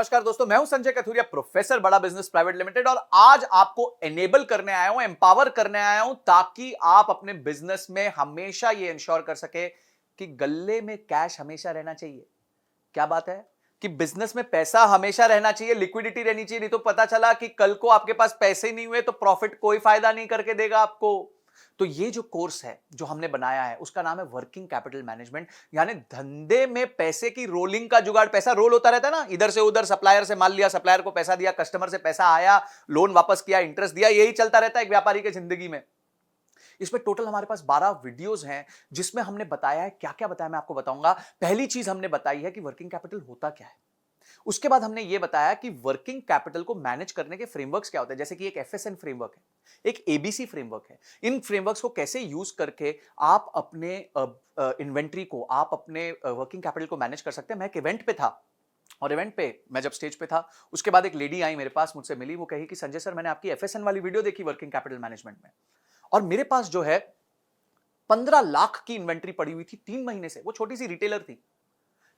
नमस्कार दोस्तों, मैं हूं संजय कथुरिया, प्रोफेसर बड़ा बिजनेस प्राइवेट लिमिटेड। और आज आपको एनेबल करने आया हूं, एम्पावर करने आया हूं, ताकि आप अपने बिजनेस में हमेशा ये इंश्योर कर सके कि गल्ले में कैश हमेशा रहना चाहिए। क्या बात है कि बिजनेस में पैसा हमेशा रहना चाहिए, लिक्विडिटी रहनी चाहिए। नहीं तो पता चला कि कल को आपके पास पैसे नहीं हुए तो प्रॉफिट कोई फायदा नहीं करके देगा आपको। तो ये जो कोर्स है जो हमने बनाया है उसका नाम है वर्किंग कैपिटल मैनेजमेंट, यानी धंधे में पैसे की रोलिंग का जुगाड़। पैसा रोल होता रहता है ना, इधर से उधर, सप्लायर से माल लिया, सप्लायर को पैसा दिया, कस्टमर से पैसा आया, लोन वापस किया, इंटरेस्ट दिया, यही चलता रहता है एक व्यापारी की जिंदगी में। इसमें टोटल हमारे पास 12 वीडियोस हैं जिसमें हमने बताया है, क्या क्या बताया मैं आपको बताऊंगा। पहली चीज हमने बताई है कि वर्किंग कैपिटल होता क्या है। उसके बाद हमने यह बताया कि वर्किंग कैपिटल को मैनेज करने के फ्रेमवर्क्स क्या होते हैं, जैसे कि एक एफएसएन फ्रेमवर्क है, एक एबीसी फ्रेमवर्क है। इन फ्रेमवर्क्स को कैसे यूज करके आप अपने इन्वेंट्री को, आप अपने वर्किंग कैपिटल को मैनेज कर सकते हैं। मैं एक इवेंट पे था और इवेंट पे मैं जब स्टेज पे था, उसके बाद एक लेडी आई मेरे पास, मुझसे मिली, वो कही कि संजय सर, मैंने आपकी एफएसएन वाली वीडियो देखी वर्किंग कैपिटल मैनेजमेंट में, और मेरे पास जो है 15 लाख की इन्वेंट्री पड़ी हुई थी 3 महीने से। वो छोटी सी रिटेलर थी,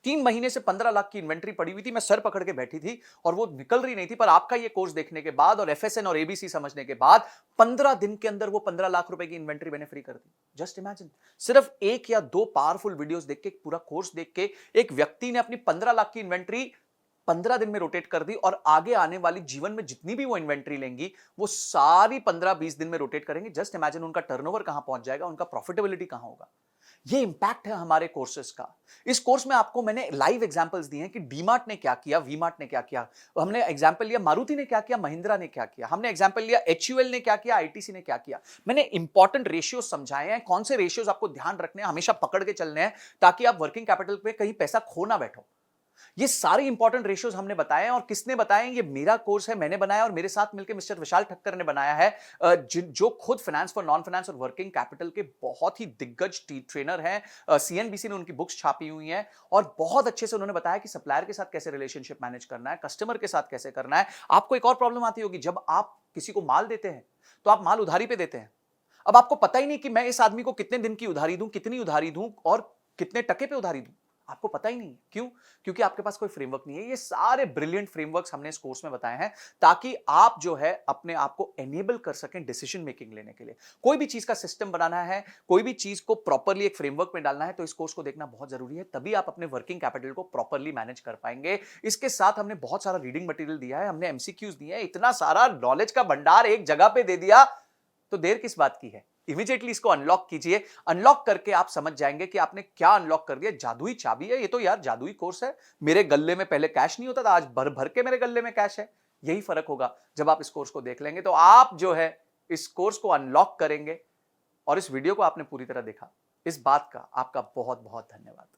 3 महीने से 15 लाख की इन्वेंट्री पड़ी हुई थी। मैं सर पकड़ के बैठी थी और वो निकल रही नहीं थी। पर आपका ये कोर्स देखने के बाद और एफएसएन और एबीसी समझने के बाद 15 दिन के अंदर वो 15 लाख रुपए की इन्वेंट्री मैंने फ्री कर दी। जस्ट इमेजिन, सिर्फ एक या दो पावरफुल वीडियोस देख के, पूरा कोर्स देख के, एक व्यक्ति ने अपनी 15 लाख की इन्वेंट्री 15 दिन में रोटेट कर दी। और आगे आने वाली जीवन में जितनी भी वो इन्वेंट्री लेंगी वो सारी 15-20 दिन में रोटेट करेंगे। जस्ट इमेजिन उनका टर्नओवर कहां पहुंच जाएगा, उनका प्रॉफिटेबिलिटी कहां होगा। ये इंपैक्ट है हमारे कोर्सेज का। इस कोर्स में आपको मैंने लाइव एग्जांपल्स दिए हैं कि डीमार्ट ने क्या किया, वीमार्ट ने क्या किया। हमने एग्जांपल लिया मारुति ने क्या किया, महिंद्रा ने क्या किया। हमने एग्जांपल लिया एचयूएल ने क्या किया, आईटीसी ने क्या किया। मैंने इंपॉर्टेंट रेशियोज समझाए हैं, कौन से रेशियोज आपको ध्यान रखने हैं, हमेशा पकड़ के चलने हैं, ताकि आप वर्किंग कैपिटल पे कहीं पैसा खो ना बैठो। ये सारे इंपॉर्टेंट रेशियोज हमने बताए हैं। और किसने बताए? ये मेरा कोर्स है, मैंने बनाया, और मेरे साथ मिलकर मिस्टर विशाल ठक्कर ने बनाया है, जो खुद फाइनेंस फॉर नॉन फाइनेंस और वर्किंग कैपिटल के बहुत ही दिग्गज ट्रेनर हैं। सीएनबीसी ने उनकी बुक्स छापी हुई हैं और बहुत अच्छे से उन्होंने बताया कि सप्लायर के साथ कैसे रिलेशनशिप मैनेज करना है, कस्टमर के साथ कैसे करना है। आपको एक और प्रॉब्लम आती होगी, जब आप किसी को माल देते हैं तो आप माल उधारी पे देते हैं। अब आपको पता ही नहीं कि मैं इस आदमी को कितने दिन की उधारी दूं, कितनी उधारी दूं और कितने टके पे उधारी दूं। आपको पता ही नहीं। क्यों? क्योंकि आपके पास कोई फ्रेमवर्क नहीं है। ये सारे ब्रिलियंट फ्रेमवर्क्स हमने इस कोर्स में बताए हैं, ताकि आप जो है अपने आप को एनेबल कर सकें डिसीजन मेकिंग लेने के लिए। कोई भी चीज का सिस्टम बनाना है, कोई भी चीज को प्रॉपरली एक फ्रेमवर्क में डालना है, तो इस कोर्स को देखना बहुत जरूरी है। तभी आप अपने वर्किंग कैपिटल को प्रॉपरली मैनेज कर पाएंगे। इसके साथ हमने बहुत सारा रीडिंग मटेरियल दिया है, हमने एमसीक्यूज दिए हैं, इतना सारा नॉलेज का भंडार एक जगह पे दे दिया, तो देर किस बात की है। इमीडिएटली इसको अनलॉक कीजिए। अनलॉक करके आप समझ जाएंगे कि आपने क्या अनलॉक कर दिया। जादुई चाबी है ये तो यार, जादुई कोर्स है। मेरे गल्ले में पहले कैश नहीं होता था, आज भर भर के मेरे गल्ले में कैश है। यही फर्क होगा जब आप इस कोर्स को देख लेंगे। तो आप जो है इस कोर्स को अनलॉक करेंगे। और इस वीडियो को आपने पूरी तरह देखा, इस बात का आपका बहुत बहुत धन्यवाद।